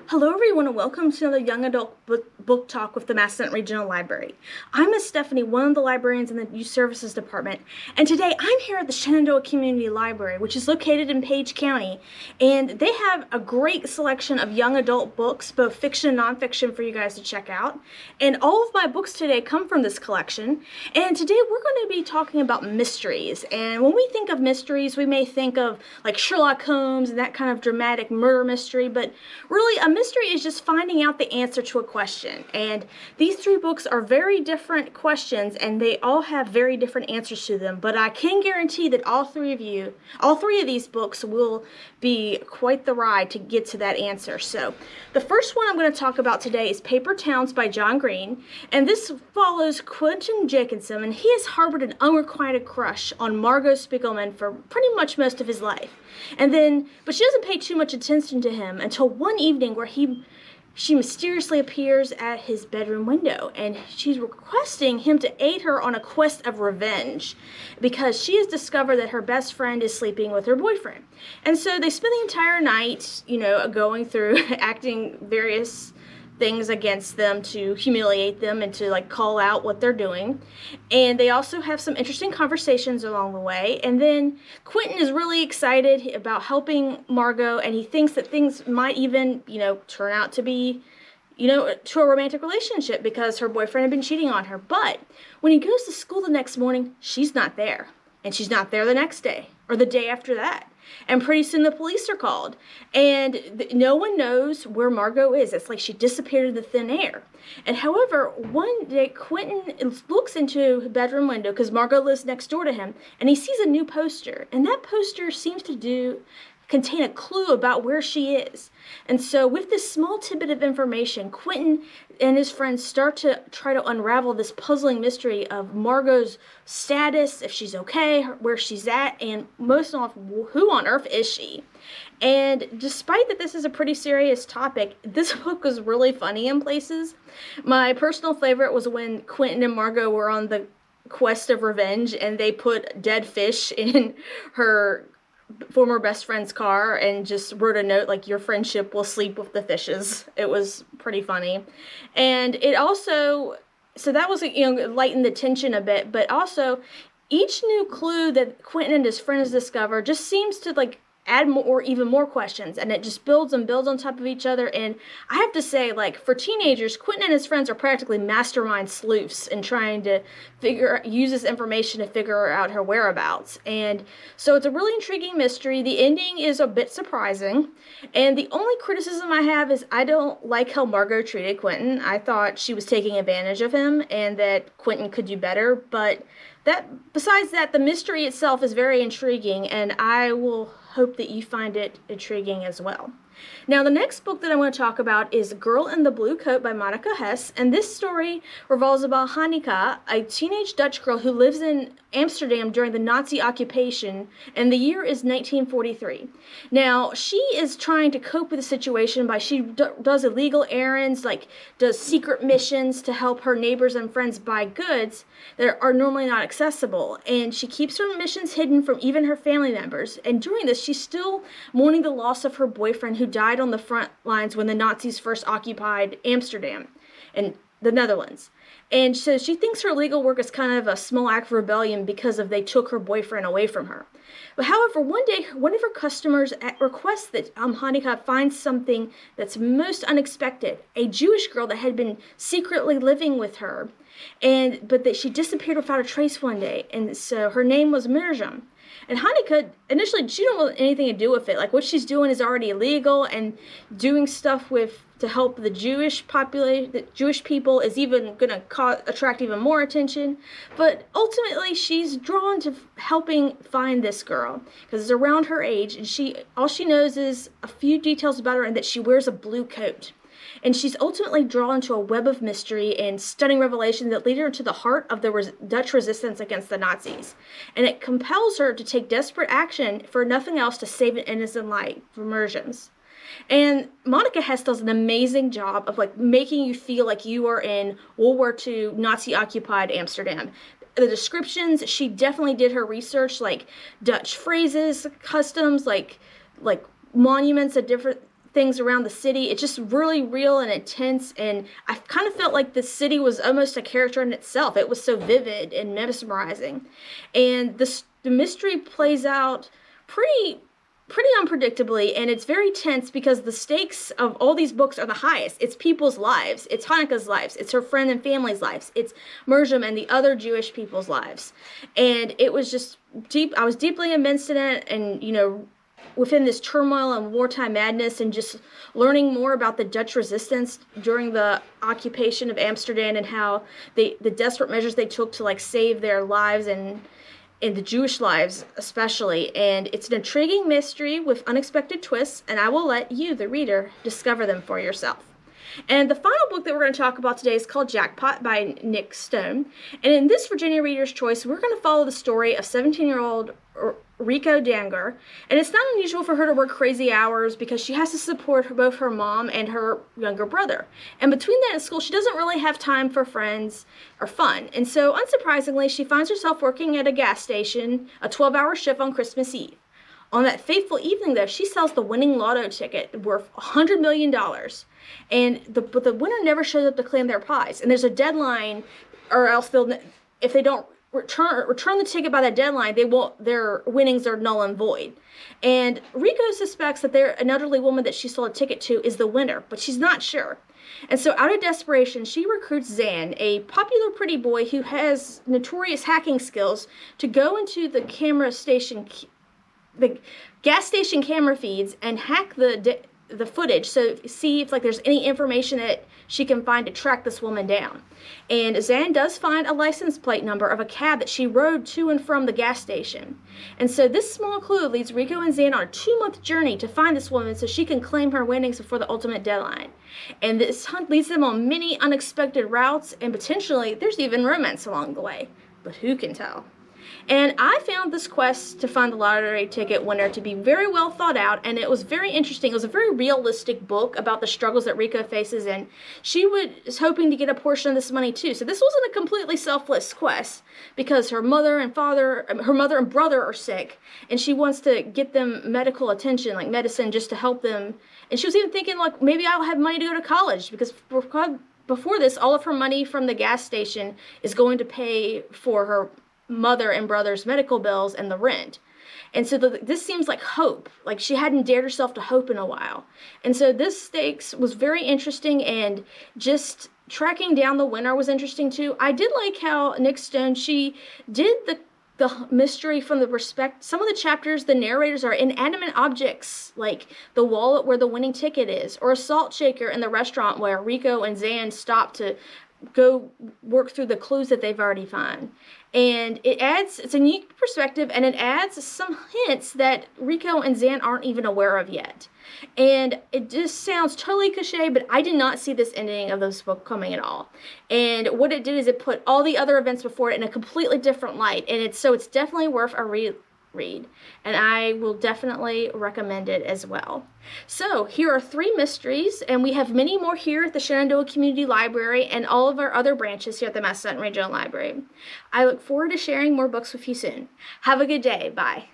Hello everyone and welcome to another Young Adult Book Talk with the Massillon Regional Library. I'm Miss Stephanie, one of the librarians in the Youth Services Department, and today I'm here at the Shenandoah Community Library, which is located in Page County, and they have a great selection of young adult books, both fiction and nonfiction, for you guys to check out. And all of my books today come from this collection, and today we're going to be talking about mysteries. And when we think of mysteries, we may think of like Sherlock Holmes and that kind of dramatic murder mystery, but really a mystery is just finding out the answer to a question. And these three books are very different questions and they all have very different answers to them, but I can guarantee that all three of these books will be quite the ride to get to that answer. So the first one I'm going to talk about today is Paper Towns by John Green, and this follows Quentin Jacobson, and he has harbored an unrequited crush on Margot Spiegelman for pretty much most of his life. But she doesn't pay too much attention to him until one evening where she mysteriously appears at his bedroom window, and she's requesting him to aid her on a quest of revenge because she has discovered that her best friend is sleeping with her boyfriend. And so they spend the entire night, going through acting various things against them to humiliate them and to call out what they're doing. And they also have some interesting conversations along the way. And then Quentin is really excited about helping Margot, and he thinks that things might even, turn out to be, to a romantic relationship because her boyfriend had been cheating on her. But when he goes to school the next morning, she's not there. And she's not there the next day or the day after that. And pretty soon the police are called, and no one knows where Margot is. It's like she disappeared in the thin air. And however, one day Quentin looks into his bedroom window because Margot lives next door to him, and he sees a new poster, and that poster seems to contain a clue about where she is. And so with this small tidbit of information, Quentin and his friends start to try to unravel this puzzling mystery of Margot's status, if she's okay, where she's at, and most of all, who on earth is she? And despite that this is a pretty serious topic, this book was really funny in places. My personal favorite was when Quentin and Margot were on the quest of revenge, and they put dead fish in her former best friend's car and just wrote a note like, "Your friendship will sleep with the fishes." It was pretty funny. And it also, so that was, lightened the tension a bit, but also each new clue that Quentin and his friends discover just seems to add more, even more questions, and it just builds and builds on top of each other. And I have to say, for teenagers, Quentin and his friends are practically mastermind sleuths in trying to use this information to figure out her whereabouts. And so it's a really intriguing mystery. The ending is a bit surprising, and the only criticism I have is I don't like how Margot treated Quentin. I thought she was taking advantage of him and that Quentin could do better, but besides that, the mystery itself is very intriguing, and I will hope that you find it intriguing as well. Now, the next book that I want to talk about is Girl in the Blue Coat by Monica Hess, and this story revolves about Hanneke, a teenage Dutch girl who lives in Amsterdam during the Nazi occupation, and the year is 1943. Now, she is trying to cope with the situation by she does illegal errands, does secret missions to help her neighbors and friends buy goods that are normally not accessible, and she keeps her missions hidden from even her family members. And during this, she's still mourning the loss of her boyfriend who died on the front lines when the Nazis first occupied Amsterdam and the Netherlands. And so she thinks her legal work is kind of a small act of rebellion because they took her boyfriend away from her. But however, one day, one of her customers requests that Hanneke find something that's most unexpected. A Jewish girl that had been secretly living with her, but that she disappeared without a trace one day. And so her name was Mirjam. And Hanneke, initially, she don't want anything to do with it. What she's doing is already illegal, and doing stuff to help the Jewish population, the Jewish people, is even going to attract even more attention. But ultimately, she's drawn to helping find this girl because it's around her age, and all she knows is a few details about her, and that she wears a blue coat. And she's ultimately drawn to a web of mystery and stunning revelation that lead her to the heart of the Dutch resistance against the Nazis. And it compels her to take desperate action for nothing else to save an innocent life from Mirjam's. And Monica Hess does an amazing job of making you feel like you are in World War II Nazi-occupied Amsterdam. The descriptions, she definitely did her research, Dutch phrases, customs, monuments of different things around the city. It's just really real and intense, and I kind of felt like the city was almost a character in itself. It was so vivid and mesmerizing, and the mystery plays out pretty unpredictably, and it's very tense because the stakes of all these books are the highest. It's people's lives. It's Hanukkah's lives. It's her friend and family's lives. It's Merjam and the other Jewish people's lives. And it was just deep. I was deeply immersed in it, and, you know, within this turmoil and wartime madness, and just learning more about the Dutch resistance during the occupation of Amsterdam, and how the desperate measures they took to, like, save their lives and the Jewish lives especially. And it's an intriguing mystery with unexpected twists, and I will let you, the reader, discover them for yourself. And the final book that we're going to talk about today is called Jackpot by Nic Stone. And in this Virginia Reader's Choice, we're going to follow the story of 17-year-old Rico Danger. And it's not unusual for her to work crazy hours because she has to support both her mom and her younger brother. And between that and school, she doesn't really have time for friends or fun. And so, unsurprisingly, she finds herself working at a gas station, a 12-hour shift on Christmas Eve. On that fateful evening, though, she sells the winning lotto ticket worth $100 million. But the winner never shows up to claim their prize. And there's a deadline, or else if they don't return the ticket by that deadline, their winnings are null and void. And Rico suspects that an elderly woman that she sold a ticket to is the winner, but she's not sure. And so, out of desperation, she recruits Zan, a popular pretty boy who has notorious hacking skills, to go into the gas station camera feeds and hack the footage, so see if there's any information that she can find to track this woman down. And Zan does find a license plate number of a cab that she rode to and from the gas station. And so this small clue leads Rico and Zan on a 2-month journey to find this woman so she can claim her winnings before the ultimate deadline. And this hunt leads them on many unexpected routes, and potentially there's even romance along the way. But who can tell? And I found this quest to find the lottery ticket winner to be very well thought out, and it was very interesting. It was a very realistic book about the struggles that Rico faces, and she was hoping to get a portion of this money too. So this wasn't a completely selfless quest, because her mother and brother are sick, and she wants to get them medical attention, like medicine, just to help them. And she was even thinking, like, maybe I'll have money to go to college, because before this, all of her money from the gas station is going to pay for her mother and brother's medical bills and the rent. And so this seems like hope. Like, she hadn't dared herself to hope in a while. And so this stakes was very interesting, and just tracking down the winner was interesting too. I did like how Nic Stone, she did the mystery from the perspective. Some of the chapters, the narrators are inanimate objects, like the wallet where the winning ticket is, or a salt shaker in the restaurant where Rico and Zan stop to go work through the clues that they've already found. And it's a unique perspective, and it adds some hints that Rico and Zan aren't even aware of yet. And it just sounds totally cliche, but I did not see this ending of this book coming at all. And what it did is it put all the other events before it in a completely different light, and it's definitely worth a read, and I will definitely recommend it as well. So here are 3 mysteries, and we have many more here at the Shenandoah Community Library and all of our other branches here at the Massachusetts Regional Library. I look forward to sharing more books with you soon. Have a good day. Bye.